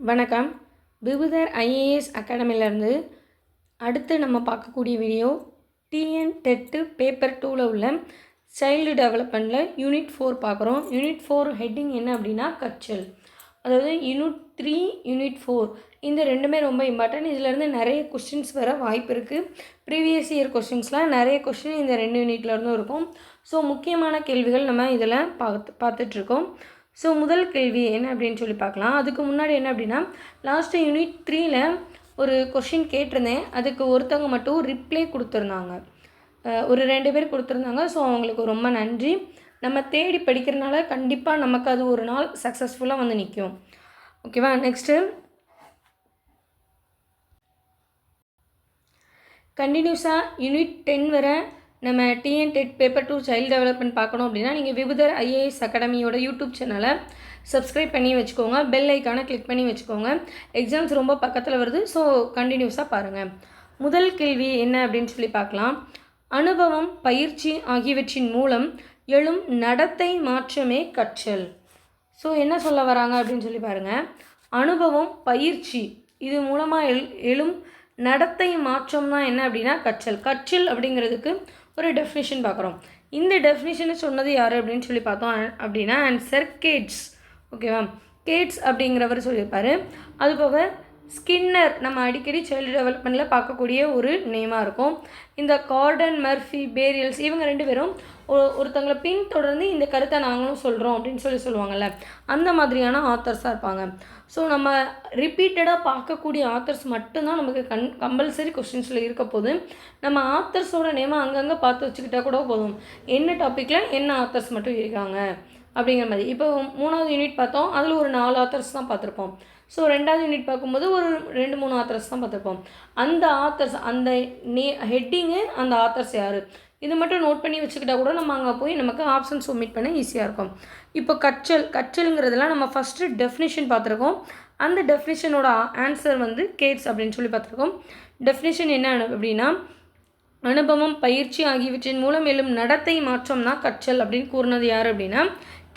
வணக்கம். விபுதர் ஐஏஎஸ் அகாடமிலேருந்து அடுத்து நம்ம பார்க்கக்கூடிய வீடியோ டிஎன் டெட்டு பேப்பர் 2ல் உள்ள சைல்டு டெவலப்மெண்ட்டில் யூனிட் 4 பார்க்குறோம். யூனிட் 4 ஹெட்டிங் என்ன அப்படின்னா கற்றல். அதாவது யூனிட் 3 யூனிட் 4 இந்த ரெண்டுமே ரொம்ப இம்பார்ட்டன்ட். இதிலேருந்து நிறைய கொஸ்டின்ஸ் வர வாய்ப்பு இருக்குது. ப்ரீவியஸ் இயர் கொஸ்டின்ஸ்லாம் நிறைய கொஸ்டின் இந்த 2 யூனிட்லேருந்தும் இருக்கும். ஸோ முக்கியமான கேள்விகள் நம்ம இதில் பார்த்துட்ருக்கோம். ஸோ முதல் கேள்வி என்ன அப்படின்னு சொல்லி பார்க்கலாம். அதுக்கு முன்னாடி என்ன அப்படின்னா லாஸ்ட்டு யூனிட் 3ல் ஒரு கொஷின் கேட்டிருந்தேன். அதுக்கு ஒருத்தவங்க மட்டும் ரிப்ளை கொடுத்துருந்தாங்க. ஒரு 2 பேர் கொடுத்துருந்தாங்க. ஸோ அவங்களுக்கு ரொம்ப நன்றி. நம்ம தேடி படிக்கிறனால கண்டிப்பாக நமக்கு அது ஒரு நாள் சக்ஸஸ்ஃபுல்லாக வந்து நிற்கும். ஓகேவா? நெக்ஸ்ட்டு கண்டினியூஸாக யூனிட் 10 வரை நம்ம TN TET paper 2 child development பார்க்கணும் அப்படின்னா நீங்கள் விபுதர் ஐஏஎஸ் அகாடமியோட யூடியூப் சேனலை சப்ஸ்கிரைப் பண்ணி வச்சுக்கோங்க. பெல் ஐக்கானை கிளிக் பண்ணி வச்சுக்கோங்க. எக்ஸாம்ஸ் ரொம்ப பக்கத்தில் வருது. ஸோ கண்டினியூஸாக பாருங்கள். முதல் கேள்வி என்ன அப்படின்னு சொல்லி பார்க்கலாம். அனுபவம், பயிற்சி ஆகியவற்றின் மூலம் எழும் நடத்தை மாற்றமே கற்றல். ஸோ என்ன சொல்ல வராங்க அப்படின்னு சொல்லி பாருங்கள். அனுபவம், பயிற்சி இது மூலமாக எழும் நடத்தை மாற்றம் தான் என்ன அப்படின்னா கற்றல். கற்றல் அப்படிங்கிறதுக்கு ஒரு டெஃபினிஷன் பார்க்குறோம். இந்த டெஃபினிஷனை சொன்னது யார் அப்படின்னு சொல்லி பார்த்தோம் அப்படின்னா ஆன்சர் கேட்ஸ். ஓகேவா? கேட்ஸ் அப்படிங்கிறவர் சொல்லியிருப்பார். அதுபோக ஸ்கின்னர் நம்ம அடிக்கடி சைல்டு டெவலப்மெண்ட்டில் பார்க்கக்கூடிய ஒரு நேமாக இருக்கும். இந்த கார்டன், மர்ஃபி, பேரியல்ஸ் இவங்க 2 பேரும் ஒருத்தங்களை பின்தொடர்ந்து இந்த கருத்தை நாங்களும் சொல்கிறோம் அப்படின்னு சொல்லுவாங்கள்ல, அந்த மாதிரியான ஆத்தர்ஸாக இருப்பாங்க. ஸோ நம்ம ரிப்பீட்டடாக பார்க்கக்கூடிய ஆத்தர்ஸ் மட்டும்தான் நமக்கு கம்பல்சரி கொஸ்டின்ஸில் இருக்க போது. நம்ம ஆத்தர்ஸோட நேமை அங்கங்கே பார்த்து வச்சுக்கிட்டா கூட போதும், என்ன டாப்பிக்கில் என்ன ஆத்தர்ஸ் மட்டும் இருக்காங்க அப்படிங்கிற மாதிரி. இப்போ 3வது யூனிட் பார்த்தோம். அதில் ஒரு 4 ஆத்தர்ஸ் தான் பார்த்துருப்போம். ஸோ 2வது யூனிட் பார்க்கும்போது ஒரு 2-3 ஆத்தர்ஸ் தான் பார்த்துருப்போம். அந்த ஆத்தர்ஸ், அந்த ஹெட்டிங்கு, அந்த ஆத்தர்ஸ் யார், இது மட்டும் நோட் பண்ணி வச்சுக்கிட்டா கூட நம்ம அங்கே போய் நமக்கு ஆப்ஷன் சப்மிட் பண்ண ஈஸியாக இருக்கும். இப்போ கற்றல்ங்கிறதுலாம் நம்ம ஃபஸ்ட்டு டெஃபினிஷன் பார்த்துருக்கோம். அந்த டெஃபினிஷனோட ஆன்சர் வந்து கேட்ஸ் அப்படின்னு சொல்லி பார்த்துருக்கோம். டெஃபினிஷன் என்ன அப்படின்னா அனுபவம், பயிற்சி ஆகியவற்றின் மூலம் எழும் நடத்தை மாற்றம் தான் கற்றல் அப்படின்னு கூறினது யார் அப்படின்னா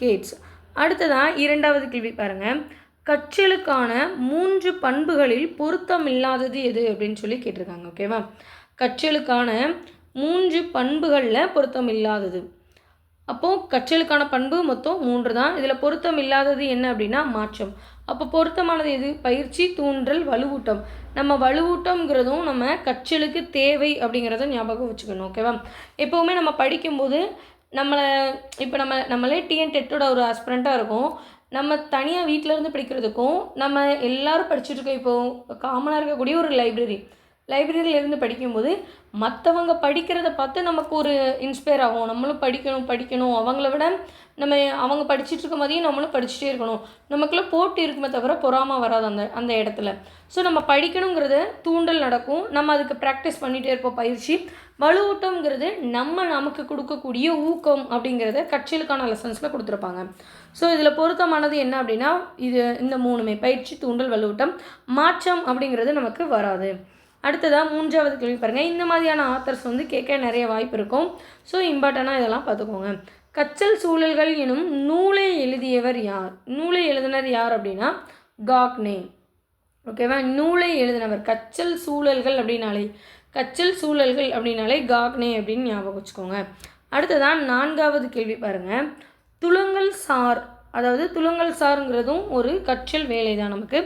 கேட்ஸ். அடுத்ததான் 2வது கேள்வி பாருங்கள். கற்றலுக்கான 3 பண்புகளில் பொருத்தம் இல்லாதது எது அப்படின்னு சொல்லி கேட்டிருக்காங்க. ஓகேவா? கற்றலுக்கான 3 பண்புகளில் பொருத்தம் இல்லாதது. அப்போது கற்றலுக்கான பண்பு மொத்தம் 3 தான். இதில் பொருத்தம் இல்லாதது என்ன அப்படின்னா மாற்றம். அப்போ பொருத்தமானது எது? பயிற்சி, தூண்டல், வலுவூட்டம். நம்ம வலுவூட்டம்ங்கிறதும் நம்ம கற்றலுக்கு தேவை அப்படிங்கிறத ஞாபகம் வச்சுக்கணும். ஓகேவா? எப்போவுமே நம்ம படிக்கும்போது நம்மளே டிஎன் டெட்டோட ஒரு ஆஸ்பிரண்ட்டாக இருக்கும். நம்ம தனியாக வீட்டிலேருந்து படிக்கிறதுக்கும் நம்ம எல்லோரும் படிச்சுட்ருக்கோம். இப்போது காமனாக இருக்கக்கூடிய ஒரு லைப்ரரியிலேருந்து படிக்கும்போது மற்றவங்க படிக்கிறத பார்த்து நமக்கு ஒரு இன்ஸ்பயர் ஆகும். நம்மளும் படிக்கணும். அவங்கள விட அவங்க படிச்சுட்டு இருக்க மாதிரியும் நம்மளும் படிச்சுட்டே இருக்கணும். நமக்குள்ளே போட்டி இருக்குமே தவிர பொறாமல் வராது அந்த இடத்துல. ஸோ நம்ம படிக்கணுங்கிறத தூண்டல் நடக்கும். நம்ம அதுக்கு ப்ராக்டிஸ் பண்ணிகிட்டே இருப்போம். பயிற்சி. வலுவூட்டம்ங்கிறது நமக்கு கொடுக்கக்கூடிய ஊக்கம் அப்படிங்கிறத கற்றலுக்கான லெசன்ஸில் கொடுத்துருப்பாங்க. ஸோ இதில் பொருத்தமானது என்ன அப்படின்னா இந்த 3மே பயிற்சி, தூண்டல், வலுவூட்டம். மாற்றம் அப்படிங்கிறது நமக்கு வராது. அடுத்ததாக 3வது கேள்வி பாருங்கள். இந்த மாதிரியான ஆத்தர்ஸ் வந்து கேட்க நிறைய வாய்ப்பு இருக்கும். ஸோ இம்பார்ட்டண்டாக இதெல்லாம் பார்த்துக்கோங்க. கற்றல் சூழல்கள் எனும் நூலை எழுதியவர் யார்? நூலை எழுதினர் யார் அப்படின்னா காக்னே. ஓகேவா? நூலை எழுதினவர். கற்றல் சூழல்கள் அப்படின்னாலே காக்னே அப்படின்னு ஞாபகம் வச்சுக்கோங்க. அடுத்ததான் 4வது கேள்வி பாருங்கள். துலங்கல் சார்ங்கிறதும் ஒரு கற்றல் வேலை தான் நமக்கு.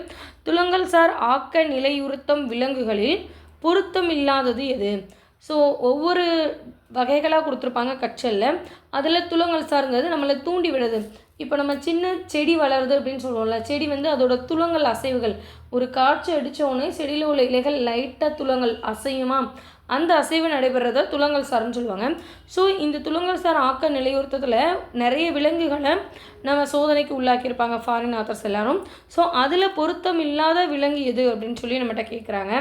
துலங்கல் சார் ஆக்க நிலையுறுத்தம் விலங்குகளில் பொருத்தம் இல்லாதது எது? ஸோ ஒவ்வொரு வகைகளாக கொடுத்துருப்பாங்க கற்றலில். அதில் துலங்கல் சாருங்கிறது நம்மளை தூண்டி விடுது. இப்போ நம்ம சின்ன செடி வளருது அப்படின்னு சொல்லுவோம்ல, செடி வந்து அதோட துலங்கல் அசைவுகள், ஒரு காற்று அடித்தோடனே செடியில் உள்ள இலைகள் லைட்டாக துலங்கல் அசையுமா, அந்த அசைவு நடைபெறத துலங்கல் சார்ன்னு சொல்லுவாங்க. ஸோ இந்த துலங்கல் சார் ஆக்க நிலையுறுத்தத்தில் நிறைய விலங்குகளை நம்ம சோதனைக்கு உள்ளாக்கியிருப்பாங்க ஃபாரின் ஆத்தர்ஸ் எல்லாரும். ஸோ அதில் பொருத்தம் இல்லாத விலங்கு எது அப்படின்னு சொல்லி நம்மகிட்ட கேட்குறாங்க.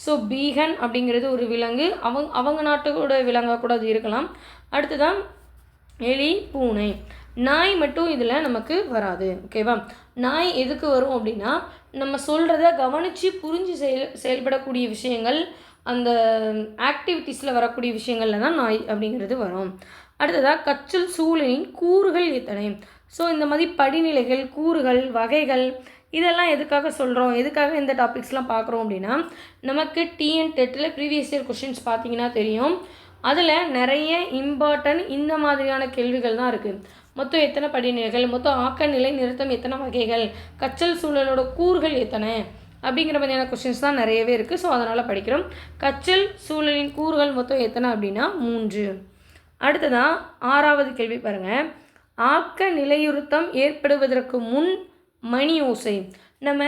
ஸோ பீகன் அப்படிங்கிறது ஒரு விலங்கு. அவங்க நாட்டோட விலங்காக கூட அது இருக்கலாம். அடுத்ததான் எலி, பூனை. நாய் மட்டும் இதில் நமக்கு வராது. ஓகேவா? நாய் எதுக்கு வரும் அப்படின்னா நம்ம சொல்கிறத கவனித்து புரிஞ்சு செயல்படக்கூடிய விஷயங்கள், அந்த ஆக்டிவிட்டீஸில் வரக்கூடிய விஷயங்களில் தான் நாய் அப்படிங்கிறது வரும். அடுத்ததாக கற்றல் சூழலின் கூறுகள் எத்தனை? ஸோ இந்த மாதிரி படிநிலைகள், கூறுகள், வகைகள் இதெல்லாம் எதுக்காக சொல்கிறோம், எதுக்காக இந்த டாபிக்ஸ்லாம் பார்க்குறோம் அப்படின்னா, நமக்கு டிஎன் டெட்டில் ப்ரீவியஸ் இயர் கொஷின்ஸ் பார்த்தீங்கன்னா தெரியும். அதில் நிறைய இம்பார்ட்டன்ட் இந்த மாதிரியான கேள்விகள் தான் இருக்குது. மொத்தம் எத்தனை படிநிலைகள், மொத்தம் ஆக்க நிலை நிறுத்தம் எத்தனை வகைகள், கற்றல் சூழலோட கூறுகள் எத்தனை அப்படிங்கிற மாதிரியான கொஷின்ஸ் தான் நிறையவே இருக்குது. ஸோ அதனால் படிக்கிறோம். கற்றல் சூழலின் கூறுகள் மொத்தம் எத்தனை அப்படின்னா 3. அடுத்ததான் 6வது கேள்வி பாருங்கள். ஆக்க நிலையுறுத்தம் ஏற்படுவதற்கு முன் மணி ஓசை. நம்ம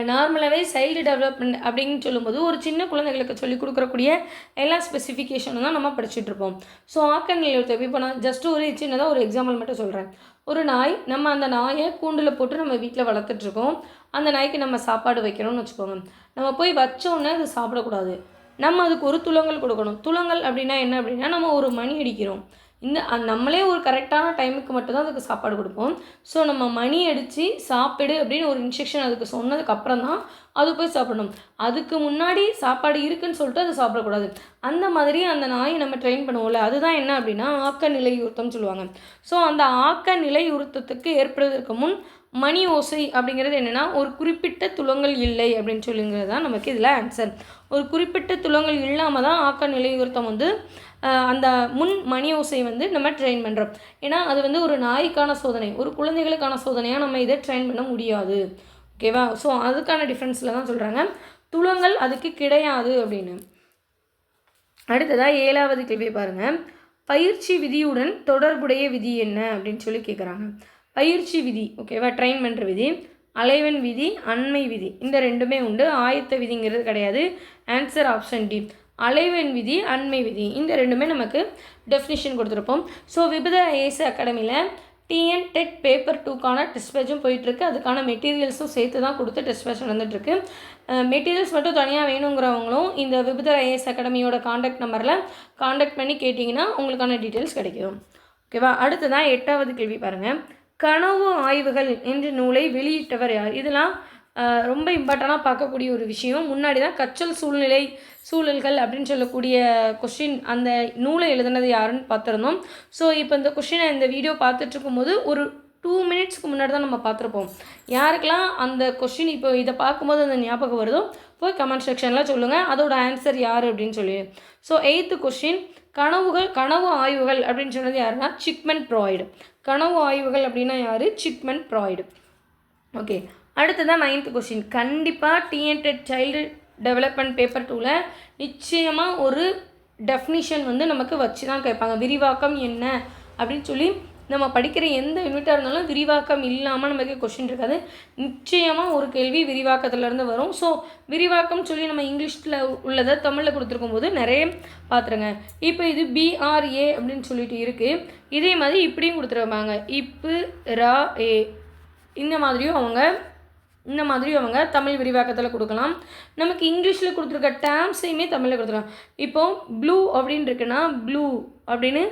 நார்மலாகவே சைல்டு டெவலப்மெண்ட் அப்படின்னு சொல்லும்போது ஒரு சின்ன குழந்தைகளுக்கு சொல்லிக் கொடுக்கக்கூடிய எல்லா ஸ்பெசிஃபிகேஷனும் தான் நம்ம படிச்சுட்ருப்போம். ஸோ ஆக்க நிலையுறுத்தம் இப்போ நான் ஜஸ்ட் ஒரு சின்னதாக ஒரு எக்ஸாம்பிள் மட்டும் சொல்கிறேன். ஒரு நாய், நம்ம அந்த நாயை கூண்டில் போட்டு நம்ம வீட்டில் வளர்த்துட்ருக்கோம். அந்த நாய்க்கு நம்ம சாப்பாடு வைக்கிறோம்னு வச்சுக்கோங்க. நம்ம போய் வச்சோன்னே அது சாப்பிடக்கூடாது. நம்ம அதுக்கு ஒரு துலங்கல் கொடுக்கணும். துலங்கல் அப்படின்னா என்ன அப்படின்னா, நம்ம ஒரு மணி அடிக்கிறோம். நம்மளே ஒரு கரெக்டான டைமுக்கு மட்டும்தான் அதுக்கு சாப்பாடு கொடுப்போம். ஸோ நம்ம மணி அடித்து சாப்பிடு அப்படின்னு ஒரு இன்ஸ்ட்ரக்ஷன் அதுக்கு சொன்னதுக்கப்புறம் தான் அது போய் சாப்பிடணும். அதுக்கு முன்னாடி சாப்பாடு இருக்குன்னு சொல்லிட்டு அது சாப்பிடக்கூடாது. அந்த மாதிரி அந்த நாயை நம்ம ட்ரெயின் பண்ணுவோம்ல, அதுதான் என்ன அப்படின்னா ஆக்க நிலையுறுத்தம்னு சொல்லுவாங்க. ஸோ அந்த ஆக்க நிலையுறுத்தத்துக்கு ஏற்படுவதற்கு முன் மணி ஓசை அப்படிங்கிறது என்னென்னா, ஒரு குறிப்பிட்ட துலங்கல் இல்லை அப்படின்னு சொல்லுங்கிறது தான் நமக்கு இதில் ஆன்சர். ஒரு குறிப்பிட்ட துலங்கல் இல்லாமல் தான் ஆக்க நிலையுறுத்தம் வந்து அந்த முன் மணி ஓசை வந்து நம்ம ட்ரெயின் பண்ணுறோம். ஏன்னா அது வந்து ஒரு நாய்க்கான சோதனை, ஒரு குழந்தைகளுக்கான சோதனையாக நம்ம இதை ட்ரெயின் பண்ண முடியாது. ஓகேவா? ஸோ அதுக்கான டிஃப்ரென்ஸில் தான் சொல்கிறாங்க. துலங்கல் அதுக்கு கிடையாது அப்படின்னு. அடுத்ததாக 7வது கேள்வி பாருங்கள். பயிற்சி விதியுடன் தொடர்புடைய விதி என்ன அப்படின்னு சொல்லி கேட்குறாங்க. பயிற்சி விதி, ஓகேவா, ட்ரெயின் பண்ணுற விதி, அலைவன் விதி, அண்மை விதி, இந்த ரெண்டுமே உண்டு. ஆயத்த விதிங்கிறது கிடையாது. Answer option D. அலைவன் விதி, அண்மை விதி, இந்த ரெண்டுமே நமக்கு டெஃபினிஷன் கொடுத்துருப்போம். ஸோ விபுத ஐஏஎஸ் அகாடமியில் டிஎன் டெட் பேப்பர் 2க்கான டெஸ்ட் பேட்சும் போயிட்டுருக்கு. அதுக்கான மெட்டீரியல்ஸும் சேர்த்து தான் கொடுத்து டெஸ்ட் பேட்ச் நடந்துகிட்ருக்கு. மெட்டீரியல்ஸ் மட்டும் தனியாக வேணுங்கிறவங்களும் இந்த விபுத ஐஏஎஸ் அகாடமியோட காண்டாக்ட் நம்பரில் காண்டாக்ட் பண்ணி கேட்டிங்கன்னா உங்களுக்கான டீட்டெயில்ஸ் கிடைக்கும். ஓகேவா? அடுத்ததான் 8வது கேள்வி பாருங்கள். கனவு ஆய்வுகள் என்ற நூலை வெளியிட்டவர் யார்? இதெல்லாம் ரொம்ப இம்பார்ட்டண்டாக பார்க்கக்கூடிய ஒரு விஷயம். முன்னாடி தான் கற்றல் சூழல்கள் அப்படின்னு சொல்லக்கூடிய கொஷின் அந்த நூலை எழுதுனது யாருன்னு பார்த்துருந்தோம். ஸோ இப்போ இந்த கொஷினை இந்த வீடியோ பார்த்துட்ருக்கும்போது ஒரு 2 மினிட்ஸ்க்கு முன்னாடி தான் நம்ம பார்த்துருப்போம். யாருக்கெல்லாம் அந்த கொஷின் இப்போ இதை பார்க்கும்போது அந்த ஞாபகம் வருதோ போய் கமெண்ட் செக்ஷனில் சொல்லுங்கள் அதோட ஆன்சர் யார் அப்படின்னு சொல்லி. So 8th question. கனவு ஆய்வுகள் அப்படின்னு சொன்னது யாருன்னா சிக்மண்ட் ஃப்ராய்டு. கனவு ஆய்வுகள் அப்படின்னா யார்? Sigmund Freud. ஓகே. அடுத்ததான் 9th கொஷின். கண்டிப்பாக டிஎன்டெட் சைல்டு டெவலப்மெண்ட் பேப்பர் 2ல் நிச்சயமாக ஒரு டெஃபினிஷன் வந்து நமக்கு வச்சு தான் கேட்பாங்க. விரிவாக்கம் என்ன அப்படின்னு சொல்லி நம்ம படிக்கிற எந்த யூனிட்டாக இருந்தாலும் விரிவாக்கம் இல்லாமல் நமக்கு கொஷின் இருக்காது. நிச்சயமாக ஒரு கேள்வி விரிவாக்கத்துலேருந்து வரும். ஸோ விரிவாக்கம் சொல்லி நம்ம இங்கிலீஷில் உள்ளதை தமிழில் கொடுத்துருக்கும் போது நிறைய பார்த்துருங்க. இப்போ இது பிஆர்ஏ அப்படின்னு சொல்லிட்டு இருக்குது. இதே மாதிரி இப்படியும் கொடுத்துருப்பாங்க. இப்பு ரா ஏ இந்த மாதிரியும் அவங்க தமிழ் விரிவாக்கத்தில் கொடுக்கலாம். நமக்கு இங்கிலீஷில் கொடுத்துருக்க டேர்ம்ஸையுமே தமிழில் கொடுத்துருக்காங்க. இப்போது ப்ளூ அப்படின்னு இருக்குன்னா ப்ளூ அப்படின்னு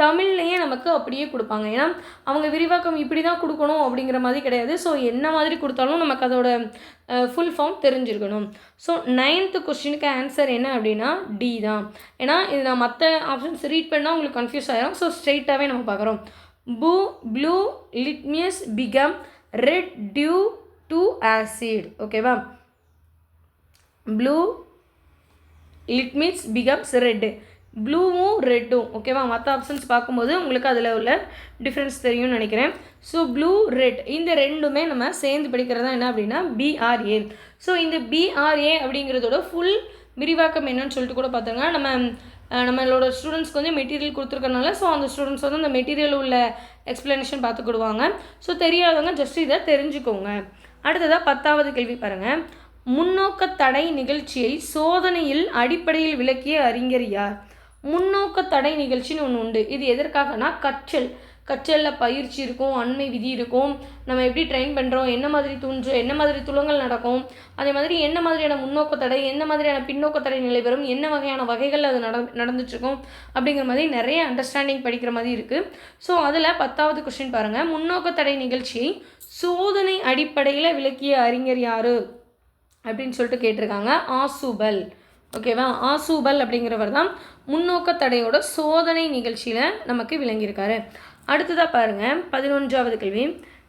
தமிழ்லையே நமக்கு அப்படியே கொடுப்பாங்க. ஏன்னா அவங்க விரிவாக்கம் இப்படி தான் கொடுக்கணும் அப்படிங்கிற மாதிரி கிடையாது. ஸோ என்ன மாதிரி கொடுத்தாலும் நமக்கு அதோட ஃபுல் ஃபார்ம் தெரிஞ்சிருக்கணும். ஸோ 9th கொஸ்டினுக்கு ஆன்சர் என்ன அப்படின்னா டி தான். ஏன்னா இது நான் மற்ற ஆப்ஷன்ஸ் ரீட் பண்ணால் உங்களுக்கு கன்ஃபியூஸ் ஆகிடும். ஸோ ஸ்ட்ரெயிட்டாகவே நம்ம பார்க்குறோம். Blue litmus become red due to acid. ஓகேவா? Blue litmus becomes red. ப்ளூவும் ரெட்டும். ஓகேவா? மற்ற ஆப்ஷன்ஸ் பார்க்கும்போது உங்களுக்கு அதில் உள்ள டிஃப்ரென்ஸ் தெரியும்னு நினைக்கிறேன். ஸோ ப்ளூ ரெட் இந்த ரெண்டுமே நம்ம சேர்ந்து படிக்கிறதா என்ன அப்படின்னா பிஆர்ஏ. ஸோ இந்த பிஆர்ஏ அப்படிங்கிறதோட ஃபுல் விரிவாக்கம் என்னன்னு சொல்லிட்டு கூட பார்த்துங்க. நம்மளோட ஸ்டூடெண்ட்ஸ்க்கு வந்து மெட்டீரியல் கொடுத்துருக்கனால ஸோ அந்த ஸ்டூடெண்ட்ஸ் வந்து அந்த மெட்டீரியல் உள்ள எக்ஸ்ப்ளனேஷன் பார்த்துக்கிடுவாங்க. ஸோ தெரியாதவங்க ஜஸ்ட் இதை தெரிஞ்சுக்கோங்க. அடுத்ததாக 10வது கேள்வி பாருங்கள். முன்னோக்க தடை நிகழ்ச்சியை சோதனையில் அடிப்படையில் விளக்கிய அறிஞர் யார்? முன்னோக்க தடை நிகழ்ச்சின்னு ஒன்று உண்டு. இது எதற்காகனா கற்றலில் பயிற்சி இருக்கும், அண்மை விதி இருக்கும், நம்ம எப்படி ட்ரெயின் பண்ணுறோம், என்ன மாதிரி என்ன மாதிரி துலங்கல் நடக்கும், அதே மாதிரி என்ன மாதிரியான முன்னோக்க தடை, என்ன மாதிரியான பின்னோக்க தடை நிலைபெறும், என்ன வகையான வகைகள் அது நடந்துட்டுருக்கும் அப்படிங்கிற மாதிரி நிறைய அண்டர்ஸ்டாண்டிங் படிக்கிற மாதிரி இருக்குது. ஸோ அதில் 10வது கொஸ்டின் பாருங்கள். முன்னோக்க தடை நிகழ்ச்சியை சோதனை அடிப்படையில் விளக்கிய அறிஞர் யார் அப்படின்னு சொல்லிட்டு கேட்டிருக்காங்க. ஆசூபல். ஓகேவா? ஆசூபல் அப்படிங்கிறவர் தான் முன்னோக்க தடையோட சோதனை நிகழ்ச்சியில் நமக்கு விளங்கியிருக்காரு. அடுத்ததாக பாருங்கள் 11வது கேள்வி.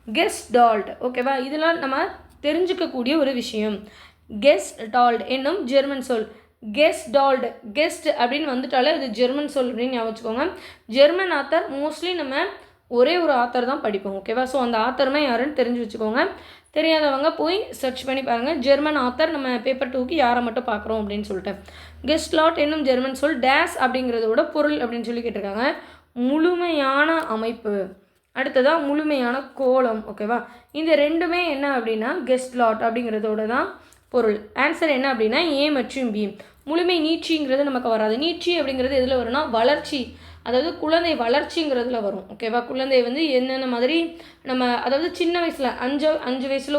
கெஸ்டால்ட். ஓகேவா, இதெல்லாம் நம்ம தெரிஞ்சுக்கக்கூடிய ஒரு விஷயம். கெஸ்டால்ட் என்னும் ஜெர்மன் சொல். கெஸ்டால்ட், கெஸ்ட் அப்படின்னு வந்துட்டாலே அது ஜெர்மன் சொல் அப்படின்னு ஞாபகம் வச்சுக்கோங்க. ஜெர்மன் ஆத்தர் மோஸ்ட்லி நம்ம ஒரே ஒரு ஆத்தர் தான் படிப்போம். ஓகேவா, ஸோ அந்த ஆத்தருமே யாருன்னு தெரிஞ்சு வச்சுக்கோங்க. தெரியாதவங்க போய் சர்ச் பண்ணி பாருங்கள், ஜெர்மன் ஆத்தர் நம்ம பேப்பர் 2க்கு யாரை மட்டும் பார்க்குறோம் அப்படின்னு சொல்லிட்டு. கெஸ்ட்லாட் என்னும் ஜெர்மன் சொல். டேஸ் அப்படிங்கிறதோட பொருள் அப்படின்னு சொல்லி கேட்டிருக்காங்க. முழுமையான அமைப்பு. அடுத்ததாக முழுமையான கோலம். ஓகேவா, இந்த ரெண்டுமே என்ன அப்படின்னா கெஸ்ட்லாட் அப்படிங்கிறதோட தான் பொருள். ஆன்சர் என்ன அப்படின்னா ஏ மற்றும் பி. முழுமை நீட்சிங்கிறது நமக்கு வராது. நீட்சி அப்படிங்கிறது எதில் வரும்னா வளர்ச்சி, அதாவது குழந்தை வளர்ச்சிங்கிறதுல வரும். ஓகேவா, குழந்தை வந்து என்னென்ன மாதிரி நம்ம அதாவது சின்ன வயசில் அஞ்சு வயசில்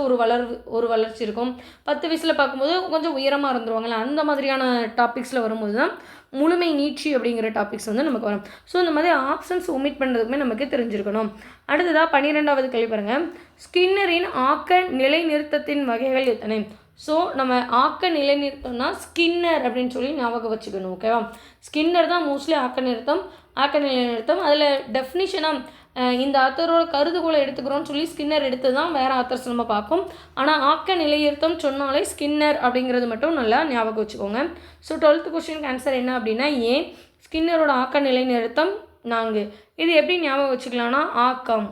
ஒரு வளர்ச்சி இருக்கும். 10 வயசில் பார்க்கும்போது கொஞ்சம் உயரமாக இருந்துருவாங்கள்ல, அந்த மாதிரியான டாபிக்ஸில் வரும்போது தான் முழுமை நீட்சி அப்படிங்கிற டாபிக்ஸ் வந்து நமக்கு வரும். ஸோ இந்த மாதிரி ஆப்ஷன்ஸ் ஒமிட் பண்ணுறதுக்குமே நமக்கு தெரிஞ்சிருக்கணும். அடுத்ததாக 12வது கேள்வி பாருங்கள். ஸ்கின்னரின் ஆக்க நிலைநிறுத்தத்தின் வகைகள் எத்தனை? ஸோ நம்ம ஆக்க நிலைநிறுத்தம்னா ஸ்கின்னர் அப்படின்னு சொல்லி ஞாபகம் வச்சுக்கணும். ஓகேவா, ஸ்கின்னர் தான் மோஸ்ட்லி ஆக்க நிலைநிறுத்தம். அதில் டெஃபினிஷனாக இந்த ஆத்தரோட கருதுகோளை எடுத்துக்கிறோன்னு சொல்லி ஸ்கின்னர் எடுத்து தான் வேறு ஆத்தர்ஸ் நம்ம பார்ப்போம். ஆனால் ஆக்க நிலைநிறுத்தம் சொன்னாலே ஸ்கின்னர் அப்படிங்கிறது மட்டும் நல்லா ஞாபகம் வச்சுக்கோங்க. ஸோ 12th கொஸ்டினுக்கு ஆன்சர் என்ன அப்படின்னா ஏ. ஸ்கின்னரோட ஆக்க நிலைநிறுத்தம் 4. இது எப்படி ஞாபகம் வச்சுக்கலாம்னா ஆக்கம்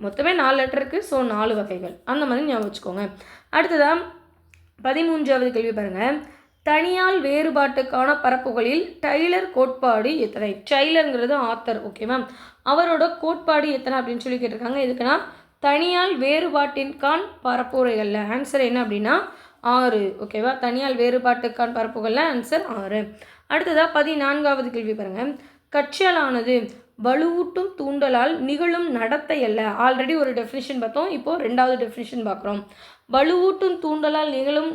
மொத்தமே 4 லெட்டர் இருக்குது. ஸோ 4 வகைகள் அந்த மாதிரி ஞாபகம் வச்சுக்கோங்க. அடுத்ததாக 13வது கேள்வி பாருங்கள். தனியால் வேறுபாட்டுக்கான பரப்புகளில் டைலர் கோட்பாடு எத்தனை? டைலருங்கிறது ஆத்தர். ஓகேவா, அவரோட கோட்பாடு எத்தனை அப்படின்னு சொல்லி கேட்டிருக்காங்க. எதுக்குன்னா தனியால் வேறுபாட்டிற்கான பரப்புரைகளில். ஆன்சர் என்ன அப்படின்னா 6. ஓகேவா, தனியால் வேறுபாட்டுக்கான பரப்புகளில் ஆன்சர் 6. அடுத்ததாக 14வது கேள்வி பாருங்கள். கற்றலானது வலுவூட்டும் தூண்டலால் நிகழும் நடத்தை அல்ல. ஆல்ரெடி ஒரு டெஃபினிஷன் பார்த்தோம், இப்போது 2வது டெஃபினிஷன் பார்க்குறோம். வலுவூட்டும் தூண்டலால் நிகழும்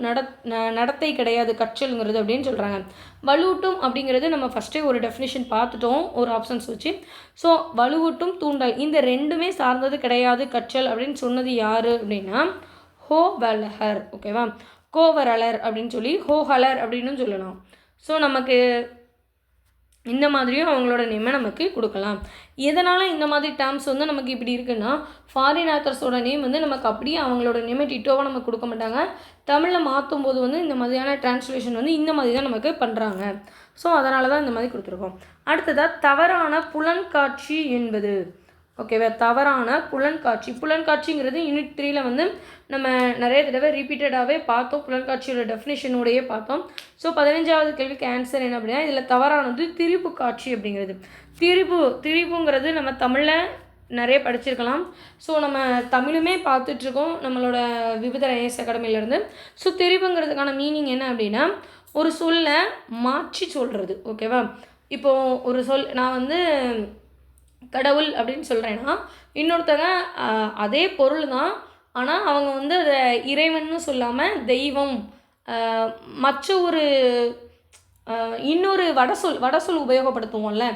நடத்தை கிடையாது கற்றல்ங்கிறது அப்படின்னு சொல்கிறாங்க. வலுவூட்டும் அப்படிங்கிறது நம்ம ஃபஸ்ட்டே ஒரு டெஃபினிஷன் பார்த்துட்டோம் ஒரு ஆப்ஷன்ஸ் வச்சு. ஸோ வலுவூட்டும் தூண்டல் இந்த ரெண்டுமே சார்ந்தது கிடையாது கற்றல் அப்படின்னு சொன்னது யார் அப்படின்னா ஹோவலர். ஓகேவா, கோவரலர் அப்படின்னு சொல்லி ஹோஹலர் அப்படின்னு சொல்லலாம். ஸோ நமக்கு இந்த மாதிரியும் அவங்களோட நேமை நமக்கு கொடுக்கலாம். எதனால் இந்த மாதிரி டேர்ம்ஸ் வந்து நமக்கு இப்படி இருக்குன்னா ஃபாரின் ஆத்தர்ஸோட நேம் வந்து நமக்கு அப்படியே அவங்களோட நேமை டிட்டோவாக நமக்கு கொடுக்க மாட்டாங்க. தமிழில் மாற்றும் போது வந்து இந்த மாதிரியான டிரான்ஸ்லேஷன் வந்து இந்த மாதிரி தான் நமக்கு பண்ணுறாங்க. ஸோ அதனால தான் இந்த மாதிரி கொடுத்துருக்கோம். அடுத்ததாக தவறான புலன்காட்சி என்பது. ஓகேவா, தவறான புலன்காட்சிங்கிறது யூனிட் 3ல் வந்து நம்ம நிறைய தடவை ரிப்பீட்டடாகவே பார்த்தோம். புலன்காட்சியோட டெஃபினேஷனோடையே பார்த்தோம். ஸோ 15வது கேள்விக்கு ஆன்சர் என்ன அப்படின்னா இதில் தவறானது திரிபு காட்சி அப்படிங்கிறது. திரிபுங்கிறது நம்ம தமிழில் நிறைய படிச்சிருக்கலாம். ஸோ நம்ம தமிழுமே பார்த்துட்ருக்கோம் நம்மளோட விவித ஐஏஎஸ் அகாடமியிலேருந்து. ஸோ திரிபுங்கிறதுக்கான மீனிங் என்ன அப்படின்னா ஒரு சொல்லை மாற்றி சொல்கிறது. ஓகேவா, இப்போது ஒரு சொல் நான் வந்து கடவுள் அப்படின்னு சொல்கிறேன்னா இன்னொருத்தங்க அதே பொருள் தான், ஆனால் அவங்க வந்து அதை இறைவன்னு சொல்லாமல் தெய்வம் மற்ற ஒரு இன்னொரு வடசொல் உபயோகப்படுத்துவோம்ல,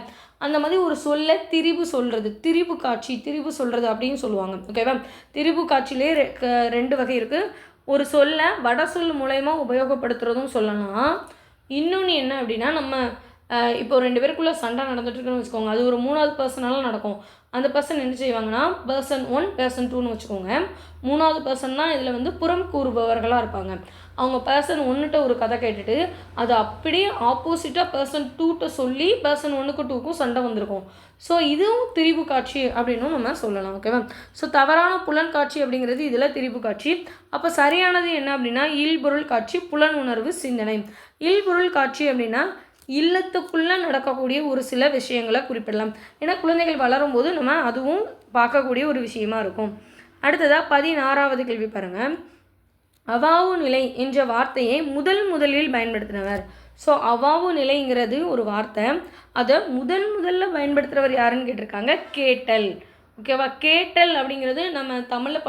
அந்த மாதிரி ஒரு சொல்ல திரிபு சொல்கிறது அப்படின்னு சொல்லுவாங்க. ஓகேவா, திரிபு காட்சியிலே 2 வகை இருக்குது. ஒரு சொல்ல வடசொல் மூலயமா உபயோகப்படுத்துகிறதும் சொல்லலாம். இன்னொன்று என்ன அப்படின்னா நம்ம இப்போ 2 பேருக்குள்ளே சண்டை நடந்துட்டுருக்குன்னு வச்சுக்கோங்க, அது ஒரு 3வது பர்சனால நடக்கும். அந்த பர்சன் என்ன செய்வாங்கன்னா பர்சன் 1 பர்சன் 2ன்னு வச்சுக்கோங்க. 3வது பர்சன் தான் இதில் வந்து புறம் கூறுபவர்களாக இருப்பாங்க. அவங்க பர்சன் 1ட்ட ஒரு கதை கேட்டுட்டு அது அப்படியே ஆப்போசிட்டாக பர்சன் 2ட்ட சொல்லி பர்சன் 1க்கும் 2க்கும் சண்டை வந்திருக்கும். ஸோ இதுவும் திரிபு காட்சி அப்படின்னும் நம்ம சொல்லலாம். ஓகேவா, ஸோ தவறான புலன் காட்சி அப்படிங்கிறது இதில் திரிபு காட்சி. அப்போ சரியானது என்ன அப்படின்னா இல்பொருள் காட்சி, புலன் உணர்வு, சிந்தனை. இல்பொருள் காட்சி அப்படின்னா இல்லத்துக்குள்ளே நடக்கக்கூடிய ஒரு சில விஷயங்களை குறிப்பிடலாம். ஏன்னா குழந்தைகள் வளரும்போது நம்ம அதுவும் பார்க்கக்கூடிய ஒரு விஷயமா இருக்கும். அடுத்ததாக 16வது கேள்வி பாருங்கள். அவாவு நிலை என்ற வார்த்தையை முதலில் பயன்படுத்தினவர். ஸோ அவாவு நிலைங்கிறது ஒரு வார்த்தை, அதை முதல்ல பயன்படுத்துகிறவர் யாருன்னு கேட்டிருக்காங்க, கேட்டல். ஓகேவா, கேட்டல் அப்படிங்கிறது நம்ம தமிழில்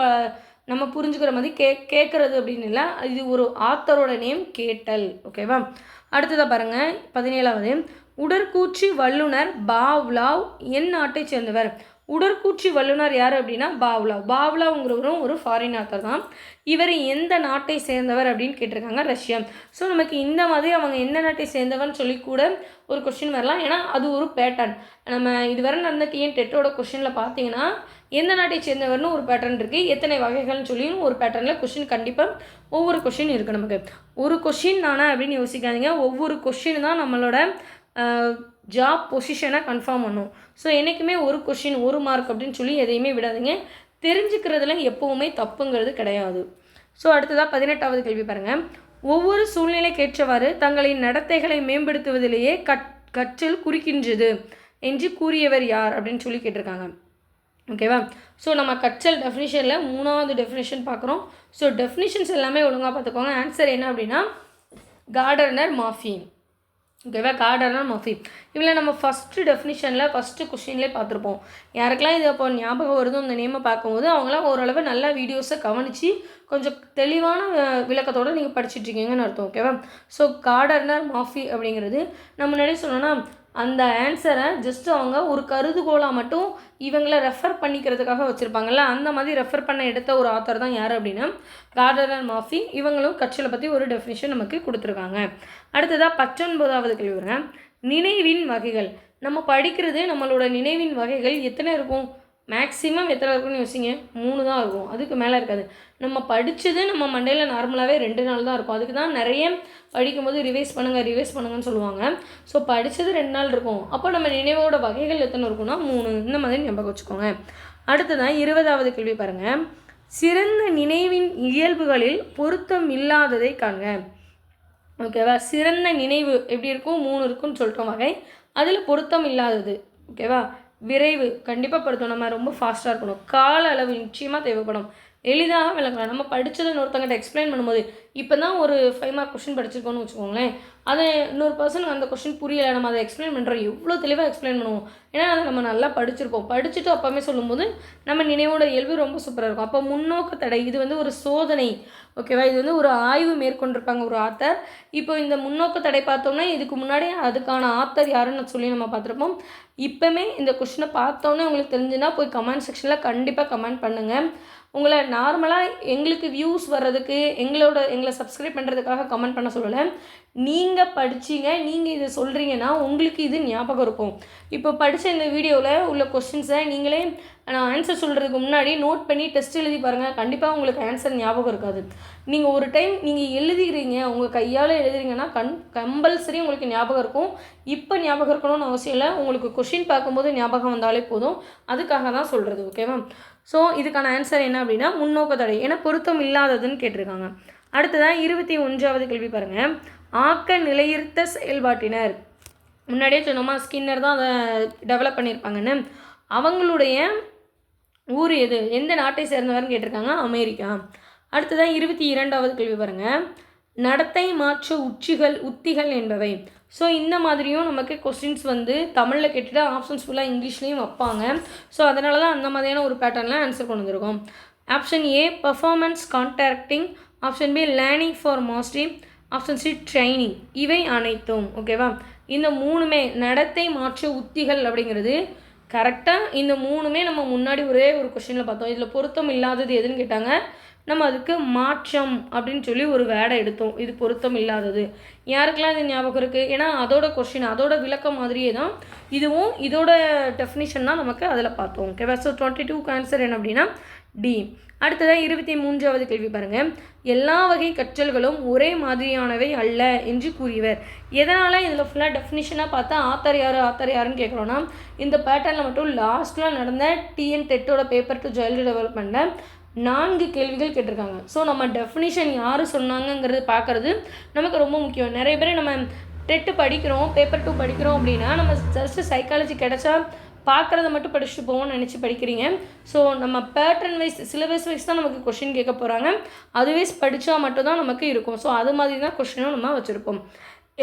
நம்ம புரிஞ்சுக்கிற மாதிரி கேட்குறது அப்படின்னு இல்லை, இது ஒரு ஆத்தரோட நேம் கேட்டல். ஓகேவா, அடுத்ததாக பாருங்கள் 17வது. உடற்கூற்றி வல்லுனர் பாவ்லாவ் என் நாட்டை சேர்ந்தவர். உடற்கூற்றி வல்லுனர் யார் அப்படின்னா பாவ்லாவ்ங்கிறவரும் ஒரு ஃபாரின் ஆத்தர் தான். இவர் எந்த நாட்டை சேர்ந்தவர் அப்படின்னு கேட்டிருக்காங்க, ரஷ்யா. ஸோ நமக்கு இந்த மாதிரி அவங்க எந்த நாட்டை சேர்ந்தவர்னு சொல்லி கூட ஒரு கொஸ்டின் வரலாம். ஏன்னா அது ஒரு பேட்டர்ன். நம்ம இதுவரை நடந்த டிஎன் டெட்டோட கொஸ்டினில் பார்த்தீங்கன்னா எந்த நாட்டை சேர்ந்தவர்னு ஒரு பேட்டர்ன் இருக்குது, எத்தனை வகைகள்னு சொல்லியும் ஒரு பேட்டர்னில் கொஷின் கண்டிப்பாக ஒவ்வொரு கொஷின் இருக்குது. நமக்கு ஒரு கொஷின் தானே அப்படின்னு யோசிக்காதீங்க. ஒவ்வொரு கொஷின் தான் நம்மளோட ஜாப் பொசிஷனை கன்ஃபார்ம் பண்ணும். ஸோ என்றைக்குமே ஒரு கொஷின் 1 மார்க் அப்படின்னு சொல்லி எதையுமே விடாதீங்க. தெரிஞ்சுக்கிறதுல எப்போவுமே தப்புங்கிறது கிடையாது. ஸோ அடுத்ததாக 18வது கேள்வி பாருங்கள். ஒவ்வொரு சூழ்நிலைக்கேற்றவாறு தங்களின் நடத்தைகளை மேம்படுத்துவதிலேயே கற்றல் குறிக்கின்றது என்று கூறியவர் யார் அப்படின்னு சொல்லி கேட்டிருக்காங்க. ஓகேவா? ஸோ நம்ம கற்றல் டெஃபினிஷனில் 3வது டெஃபினிஷன் பார்க்குறோம். ஸோ டெஃபினிஷன்ஸ் எல்லாமே ஒழுங்காக பார்த்துக்கோங்க. ஆன்சர் என்ன அப்படின்னா கார்டனர் மார்ஃபி. ஓகேவா? Gardener Murphy. இதில் நம்ம ஃபஸ்ட்டு டெஃபினிஷனில் ஃபஸ்ட்டு கொஸ்டின்லேயே பார்த்துருப்போம். யாருக்கெல்லாம் இது அப்போ ஞாபகம் வருதோ அந்த நேமை பார்க்கும்போது அவங்களாம் ஓரளவு நல்லா வீடியோஸை கவனித்து கொஞ்சம் தெளிவான விளக்கத்தோடு நீங்கள் படிச்சுட்ருக்கீங்கன்னு அர்த்தம். ஓகேவா? ஸோ கார்டனர் மார்ஃபி அப்படிங்கிறது நம்ம முன்னாடி சொன்னோன்னா அந்த ஆன்சரை ஜஸ்ட் அவங்க ஒரு கருதுகோளாக மட்டும் இவங்களை ரெஃபர் பண்ணிக்கிறதுக்காக வச்சுருப்பாங்கல்ல, அந்த மாதிரி ரெஃபர் பண்ண எடுத்த ஒரு ஆத்தர் தான் யார் அப்படின்னா கார்டனர் மார்ஃபி. இவங்களும் கற்றலை பற்றி ஒரு டெஃபினிஷன் நமக்கு கொடுத்துருக்காங்க. அடுத்ததாக 19வது கேள்வி வருங்க. நினைவின் வகைகள். நம்ம படிக்கிறது நம்மளோட நினைவின் வகைகள் எத்தனை இருக்கும்? மேக்ஸிமம் எத்தனை இருக்குன்னு யோசிங்க. 3 தான் இருக்கும், அதுக்கு மேலே இருக்காது. நம்ம படித்தது நம்ம மண்டையில் நார்மலாகவே 2 நாள் தான் இருக்கும். அதுக்கு தான் நிறைய படிக்கும்போது ரிவைஸ் பண்ணுங்கன்னு சொல்லுவாங்க. ஸோ படித்தது 2 நாள் இருக்கும். அப்போ நம்ம நினைவோட வகைகள் எத்தனை இருக்குன்னா 3. இந்த மாதிரி ஞாபகம் வச்சுக்கோங்க. அடுத்ததான் 20வது கேள்வி பாருங்கள். சிறந்த நினைவின் இயல்புகளில் பொருத்தம் இல்லாததை காண்க. ஓகேவா? சிறந்த நினைவு எப்படி இருக்கும்? 3 இருக்குன்னு சொல்லிட்டோம் வகை. அதில் பொருத்தம் இல்லாதது. ஓகேவா? விரைவு கண்டிப்பாக பொருத்தம். நம்ம ரொம்ப ஃபாஸ்ட்டாக இருக்கணும். கால அளவு நிச்சயமாக தேவைப்படும். எளிதாக விளங்கலாம். நம்ம படித்ததை இன்னொருத்தங்கிட்ட எக்ஸ்பிளைன் பண்ணும்போது இப்போ தான் ஒரு 5 மார்க் கொஷின் படிச்சிருக்கோன்னு வச்சுக்கோங்களேன். அதை இன்னொரு பர்சனுக்கு அந்த கொஷின் புரியலை, நம்ம அதை எக்ஸ்பிளைன் பண்ணுறோம், எவ்வளோ தெளிவாக எக்ஸ்பிளைன் பண்ணுவோம். ஏன்னா அதை நம்ம நல்லா படிச்சிருப்போம். படிச்சுட்டு அப்போவே சொல்லும்போது நம்ம நினைவோட இயல்பு ரொம்ப சூப்பராக இருக்கும். அப்போ முன்னோக்கு தடை இது ஒரு சோதனை. ஓகேவா? இது ஒரு ஆய்வு மேற்கொண்டிருப்பாங்க ஒரு ஆத்தர். இப்போ இந்த முன்னோக்கு தடை பார்த்தோம்னா இதுக்கு முன்னாடி அதுக்கான ஆத்தர் யாருன்னு சொல்லி நம்ம பார்த்துருப்போம். இப்போமே இந்த கொஷினை பார்த்தோன்னே உங்களுக்கு தெரிஞ்சுன்னா போய் கமெண்ட் செக்ஷனில் கண்டிப்பாக கமெண்ட் பண்ணுங்கள். உங்களை நார்மலாக எங்களுக்கு வியூஸ் வர்றதுக்கு எங்களை சப்ஸ்கிரைப் பண்ணுறதுக்காக கமெண்ட் பண்ண சொல்லலை. நீங்கள் படிச்சிங்க, நீங்கள் இதை சொல்கிறீங்கன்னா உங்களுக்கு இது ஞாபகம் இருக்கும். இப்போ படித்த இந்த வீடியோவில் உள்ள கொஸ்டின்ஸை நீங்களே நான் ஆன்சர் சொல்கிறதுக்கு முன்னாடி நோட் பண்ணி டெஸ்ட் எழுதி பாருங்கள். கண்டிப்பாக உங்களுக்கு ஆன்சர் ஞாபகம் இருக்காது. நீங்கள் ஒரு டைம் நீங்கள் எழுதிக்கிறீங்க, உங்கள் கையால் எழுதுறீங்கன்னா கம்பல்சரி உங்களுக்கு ஞாபகம் இருக்கும். இப்போ ஞாபகம் இருக்கணும்னு அவசியம் இல்லை. உங்களுக்கு கொஷின் பார்க்கும்போது ஞாபகம் வந்தாலே போதும். அதுக்காக தான் சொல்கிறது. ஓகேவா? ஸோ இதுக்கான ஆன்சர் என்ன அப்படின்னா முன்னோக்கு தடை. ஏன்னா பொருத்தம் இல்லாததுன்னு கேட்டிருக்காங்க. அடுத்ததான் 21வது கேள்வி பாருங்கள். ஆக்க நிலையிருத்த செயல்பாட்டினர். முன்னாடியே சொன்னோமா ஸ்கின்னர் தான் அதை டெவலப் பண்ணியிருப்பாங்கன்னு. அவங்களுடைய ஊர் எது? எந்த நாட்டை சேர்ந்தவர்னு கேட்டிருக்காங்க. அமெரிக்கா. அடுத்ததான் 22வது கேள்வி பாருங்கள். நடத்தை மாற்ற உத்திகள் என்பவை. ஸோ இந்த மாதிரியும் நமக்கு கொஸ்டின்ஸ் தமிழில் கேட்டுட்டு ஆப்ஷன்ஸ் ஃபுல்லாக இங்கிலீஷ்லேயும் வைப்பாங்க. ஸோ அதனால தான் அந்த மாதிரியான ஒரு பேட்டர்னில் ஆன்சர் கொண்டு வந்திருக்கோம். Option A performance contracting, option be learning for mastery, option C training. இவை அனைத்தும். ஓகேவா? இந்த 3மே நடத்தை மாற்ற உத்திகள் அப்படிங்கிறது கரெக்டாக. இந்த 3மே நம்ம முன்னாடி ஒரே ஒரு கொஸ்டினில் பார்த்தோம். இதில் பொருத்தம் இல்லாதது எதுன்னு கேட்டாங்க. நம்ம அதுக்கு மாற்றம் அப்படின்னு சொல்லி ஒரு வேர்டை எடுத்தோம். இது பொருத்தம் இல்லாதது. யாருக்கெல்லாம் இது ஞாபகம் இருக்குது? ஏன்னா அதோட கொஸ்டின் அதோட விளக்கம் மாதிரியே தான் இதுவும். இதோட டெஃபினிஷன் தான் நமக்கு அதில் பார்த்தோம். ஓகேவா? ஸோ 22க்கு ஆன்சர் என்ன அப்படின்னா டி. அடுத்ததாக 23வது கேள்வி பாருங்கள். எல்லா வகை கற்றல்களும் ஒரே மாதிரியானவை அல்ல என்று கூறியவர். எதனால் இதில் ஃபுல்லாக டெஃபினிஷனாக பார்த்தா ஆத்தர் யாருன்னு கேட்குறோன்னா இந்த பேட்டர்னில் மட்டும் லாஸ்ட்டில் நடந்த டிஎன் டெட்டோட பேப்பர் டு சைல்டு டெவலப்மெண்ட்டில் 4 கேள்விகள் கேட்டிருக்காங்க. ஸோ நம்ம டெஃபினிஷன் யார் சொன்னாங்கங்கிறது பார்க்குறது நமக்கு ரொம்ப முக்கியம். நிறைய பேர் நம்ம டெட்டு படிக்கிறோம், பேப்பர் 2 படிக்கிறோம் அப்படின்னா நம்ம ஜஸ்ட்டு சைக்காலஜி கிடச்சா பார்க்குறத மட்டும் படிச்சுட்டு போவோம்னு நினச்சி படிக்கிறீங்க. ஸோ நம்ம பேட்டர்ன் வைஸ் சிலபஸ் வைஸ் தான் நமக்கு கொஷின் கேட்க போகிறாங்க. அதுவைஸ் படித்தா மட்டும்தான் நமக்கு இருக்கும். ஸோ அது மாதிரி தான் கொஷினும் நம்ம வச்சுருப்போம்.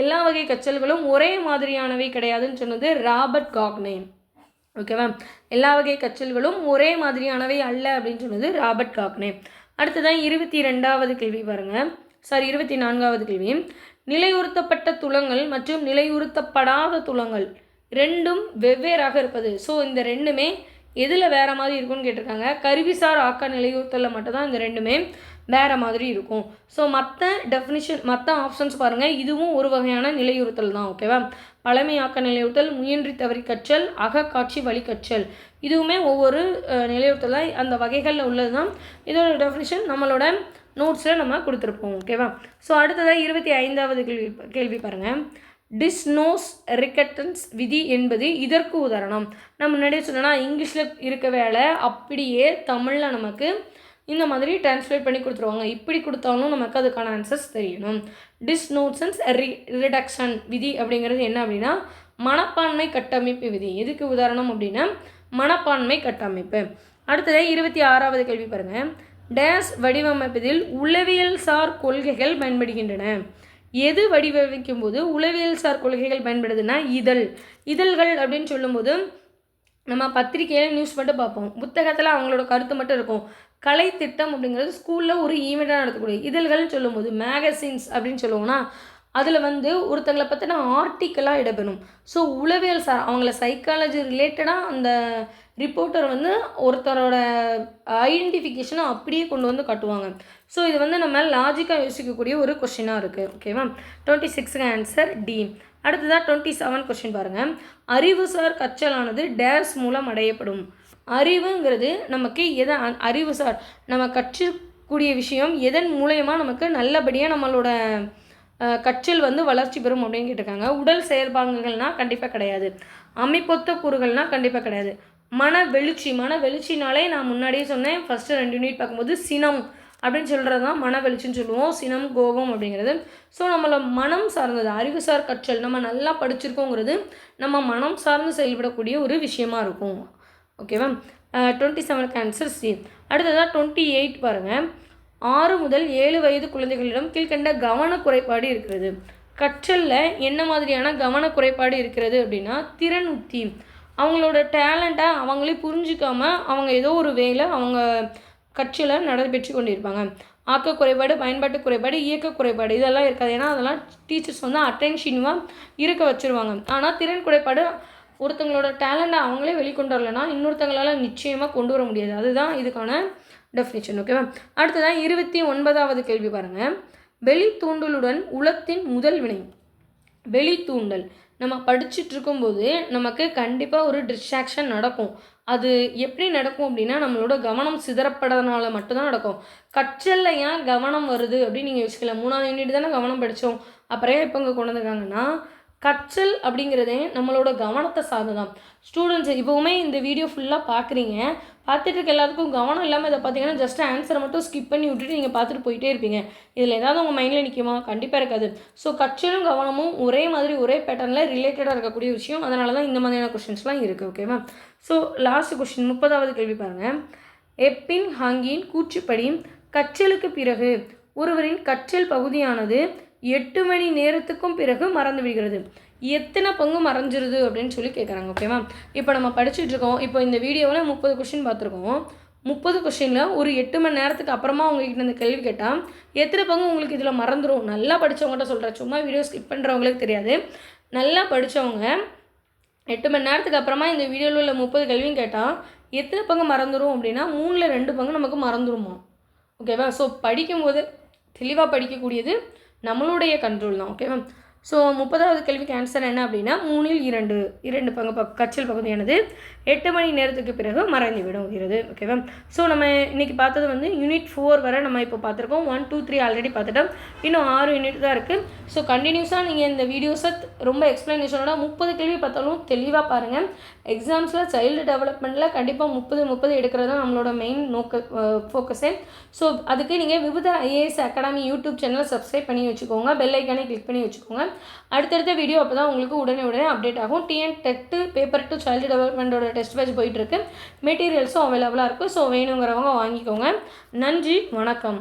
எல்லா வகை கற்றல்களும் ஒரே மாதிரியானவை கிடையாதுன்னு சொன்னது ராபர்ட் காக்னே. ஓகேவா? எல்லா வகை கற்றல்களும் ஒரே மாதிரியானவை அல்ல அப்படின்னு சொன்னது ராபர்ட் காக்னே. அடுத்ததான் 22வது கேள்வி பாருங்கள். 24வது கேள்வி. நிலையுறுத்தப்பட்ட துலங்கள் மற்றும் நிலையுறுத்தப்படாத துலங்கள் ரெண்டும் வெவ்வேறாக இருப்பது. ஸோ இந்த ரெண்டுமே எதில் வேறு மாதிரி இருக்கும்னு கேட்டிருக்காங்க. கருவிசார் ஆக்க நிலையுறுத்தலில் மட்டும்தான் இந்த ரெண்டுமே வேறு மாதிரி இருக்கும். ஸோ மற்ற டெஃபினிஷன் மற்ற ஆப்ஷன்ஸ் பாருங்கள், இதுவும் ஒரு வகையான நிலையுறுத்தல் தான். ஓகேவா? பழமையாக்க நிலையுறுத்தல், முயன்றி தவறி கற்றல், அகக்காட்சி வழி கற்றல், இதுவுமே ஒவ்வொரு நிலையுறுத்தலாக அந்த வகைகளில் உள்ளது தான். இதோட டெஃபினிஷன் நம்மளோட நோட்ஸில் நம்ம கொடுத்துருப்போம். ஓகேவா? ஸோ அடுத்ததாக 25வது கேள்வி பாருங்கள். டிஸ்னோஸ் ரிகட்டன்ஸ் விதி என்பது இதற்கு உதாரணம். நம்ம முன்னாடியே சொன்னோன்னா இங்கிலீஷில் இருக்க வேலை அப்படியே தமிழில் நமக்கு இந்த மாதிரி டிரான்ஸ்லேட் பண்ணி கொடுத்துருவாங்க. இப்படி கொடுத்தாலும் நமக்கு அதுக்கான ஆன்சர்ஸ் தெரியணும். டிஸ்னோசன்ஸ் ரிடக்ஷன் விதி அப்படிங்கிறது என்ன அப்படின்னா மனப்பான்மை கட்டமைப்பு விதி. எதுக்கு உதாரணம் அப்படின்னா மனப்பான்மை கட்டமைப்பு. அடுத்தது 26வது கேள்வி பாருங்கள். டேஸ் வடிவமைப்பதில் உளவியல் சார் கொள்கைகள் பயன்படுகின்றன. எது வடிவமைக்கும் போது உளவியல் சார் கொள்கைகள் பயன்படுதுன்னா இதழ்கள் அப்படின்னு சொல்லும்போது நம்ம பத்திரிக்கையில் நியூஸ் மட்டும் பார்ப்போம், புத்தகத்தில் அவங்களோட கருத்து மட்டும் இருக்கும். கலை திட்டம் அப்படிங்கிறது ஸ்கூலில் ஒரு ஈவெண்ட்டாக நடத்தக்கூடிய இதழ்கள்னு சொல்லும்போது மேகசின்ஸ் அப்படின்னு சொல்லுவோம்னா அதில் ஒருத்தங்களை பற்றின ஆர்டிக்கலாக இடம்பெறும். ஸோ உளவியல் சார் அவங்கள சைக்காலஜி ரிலேட்டடாக அந்த ரிப்போர்ட்டர் ஒருத்தரோட ஐடென்டிஃபிகேஷனை அப்படியே கொண்டு காட்டுவாங்க. ஸோ இது நம்ம லாஜிக்காக யோசிக்கக்கூடிய ஒரு கொஷினாக இருக்குது. ஓகேவா? 26க்கு ஆன்சர் டி. அடுத்ததாக 27 கொஷின் பாருங்கள். அறிவுசார் கற்றலானது டேஸ் மூலம் அடையப்படும். அறிவுங்கிறது நமக்கு அறிவுசார் நம்ம கற்றக்கூடிய விஷயம் எதன் மூலயமா நமக்கு நல்லபடியாக நம்மளோட கற்றல் வளர்ச்சி பெறும் அப்படின்னு கேட்டிருக்காங்க. உடல் செயல்பாடுகள்னால் கண்டிப்பாக கிடையாது. அமைப்பொத்த கூறுகள்னால் கண்டிப்பாக கிடையாது. மன வெளிச்சினாலே நான் முன்னாடியே சொன்னேன், ஃபஸ்ட்டு 2 யூனிட் பார்க்கும்போது சினம் அப்படின்னு சொல்கிறது தான் மன வெளிச்சின்னு சொல்லுவோம். சினம் கோபம் அப்படிங்கிறது. ஸோ நம்மளை மனம் சார்ந்தது அறிவுசார் கற்றல் நம்ம நல்லா படிச்சிருக்கோங்கிறது நம்ம மனம் சார்ந்து செயல்படக்கூடிய ஒரு விஷயமா இருக்கும். ஓகேவா? 27க்கு ஆன்சர் சி. அடுத்ததாக 28 பாருங்கள். 6 முதல் 7 வயது குழந்தைகளிடம் கீழ்கண்ட கவனக்குறைபாடு இருக்கிறது. கற்றலில் என்ன மாதிரியான கவனக்குறைபாடு இருக்கிறது அப்படின்னா திறன் உத்தி. அவங்களோட டேலண்ட்டை அவங்களே புரிஞ்சிக்காமல் அவங்க ஏதோ ஒரு வேலை அவங்க கற்றலை நடைபெற்று கொண்டிருப்பாங்க. ஆக்க குறைபாடு, பயன்பாட்டு குறைபாடு, இயக்க குறைபாடு இதெல்லாம் இருக்காது. ஏன்னா அதெல்லாம் டீச்சர்ஸ் அட்டென்ஷனாக இருக்க வச்சுருவாங்க. ஆனால் திறன் குறைபாடு ஒருத்தங்களோட டேலண்ட்டை அவங்களே வெளிக்கொண்டு வரலைன்னா இன்னொருத்தங்களால் நிச்சயமாக கொண்டு வர முடியாது. அதுதான் இதுக்கான டெஃபினிஷன். ஓகேவா? அடுத்ததான் 29வது கேள்வி பாருங்கள். வெளி தூண்டலுடன் உளத்தின் முதல் வினை. வெளி தூண்டல் நம்ம படிச்சுட்டு இருக்கும்போது நமக்கு கண்டிப்பாக ஒரு டிஸ்ட்ராக்ஷன் நடக்கும். அது எப்படி நடக்கும் அப்படின்னா நம்மளோட கவனம் சிதறப்படனால மட்டும்தான் நடக்கும். கற்றலில் ஏன் கவனம் வருது அப்படின்னு நீங்கள் யோசிக்கலாம். 3வது யூனிட் தானே கவனம் படித்தோம், அப்புறம் இப்போ இங்கே கொண்டு வந்திருக்காங்கன்னா கற்றல் அப்படிங்கிறதே நம்மளோட கவனத்தை சார்ந்து தான். ஸ்டூடெண்ட்ஸ் இப்போவுமே இந்த வீடியோ ஃபுல்லாக பார்க்குறீங்க, பார்த்துட்டு இருக்க எல்லாத்துக்கும் கவனம் இல்லாமல் இதை பார்த்தீங்கன்னா ஜஸ்ட் ஆன்சரை மட்டும் ஸ்கிப் பண்ணி விட்டுட்டு நீங்கள் பார்த்துட்டு போயிட்டே இருப்பீங்க. இதில் ஏதாவது உங்கள் மைண்டில் நிற்குமா? கண்டிப்பாக இருக்காது. ஸோ கற்றலும் கவனமும் ஒரே மாதிரி ஒரே பேட்டர்னில் ரிலேட்டடாக இருக்கக்கூடிய விஷயம். அதனால தான் இந்த மாதிரியான கொஷின்ஸ்லாம் இருக்குது. ஓகேவா? ஸோ லாஸ்ட் கொஷின் 30வது கேள்வி பாருங்கள். எப்பின் ஹாங்கின் கூற்றுப்படி கற்றலுக்கு பிறகு ஒருவரின் கற்றல் பகுதியானது 8 மணி நேரத்துக்கும் பிறகு மறந்து விடுகிறது. எத்தனை பங்கு மறைஞ்சிருது அப்படின்னு சொல்லி கேட்குறாங்க. ஓகேவா? இப்போ நம்ம படிச்சுட்டு இருக்கோம். இப்போ இந்த வீடியோவில் 30 கொஷின் பார்த்துருக்கோம். 30 கொஷினில் ஒரு 8 மணி நேரத்துக்கு அப்புறமா உங்கள்கிட்ட இந்த கேள்வி கேட்டால் எத்தனை பங்கு உங்களுக்கு இதில் மறந்துடும்? நல்லா படித்தவங்ககிட்ட சொல்கிறேன், சும்மா வீடியோ ஸ்கிப் பண்ணுறவங்களுக்கு தெரியாது. நல்லா படித்தவங்க 8 மணி நேரத்துக்கு அப்புறமா இந்த வீடியோவில் உள்ள 30 கேள்வியும் கேட்டால் எத்தனை பங்கு மறந்துடும் அப்படின்னா 3ல் 2 பங்கு நமக்கு மறந்துடுமா. ஓகேவா? ஸோ படிக்கும்போது தெளிவாக படிக்கக்கூடியது நம்மளுடைய கண்ட்ரோல் தான். ஓகேவா? ஸோ 30வது கேள்விக்கு ஆன்சர் என்ன அப்படின்னா 3ல் 2 பங்கு கற்றல் பகுதியானது 8 மணி நேரத்துக்கு பிறகு மறைந்து விடுகிறது. ஓகேவா? ஸோ நம்ம இன்றைக்கி பார்த்தது யூனிட் 4 வரை நம்ம இப்போ பார்த்துருக்கோம். 1, 2, 3 ஆல்ரெடி பார்த்துட்டோம். இன்னும் 6 யூனிட் தான் இருக்குது. ஸோ கண்டினியூஸாக நீங்கள் இந்த வீடியோஸை ரொம்ப எக்ஸ்ப்ளனேஷனோட 30 கேள்வி பார்த்தாலும் தெளிவாக பாருங்கள். எக்ஸாம்ஸில் சைல்டு டெவலப்மெண்ட்டில் கண்டிப்பாக 30 எடுக்கிறது தான் நம்மளோட மெயின் ஃபோக்கஸே. ஸோ அதுக்கு நீங்கள் Vividha IAS academy YouTube channel subscribe பண்ணி வச்சுக்கோங்க, பெல் ஐக்கானே கிளிக் பண்ணி வச்சுக்கோங்க. அடுத்தடுத்த வீடியோ அப்போ தான் உங்களுக்கு உடனே அப்டேட் ஆகும். டிஎன் டெட் பேப்பர் 2 சைல்டு டெவலப்மெண்ட்டோட டெஸ்ட் பேட்ச் போயிட்டுருக்கு. மெட்டீரியல்ஸும் அவைலபிளாக இருக்குது. ஸோ வேணுங்கிறவங்க வாங்கிக்கோங்க. நன்றி, வணக்கம்.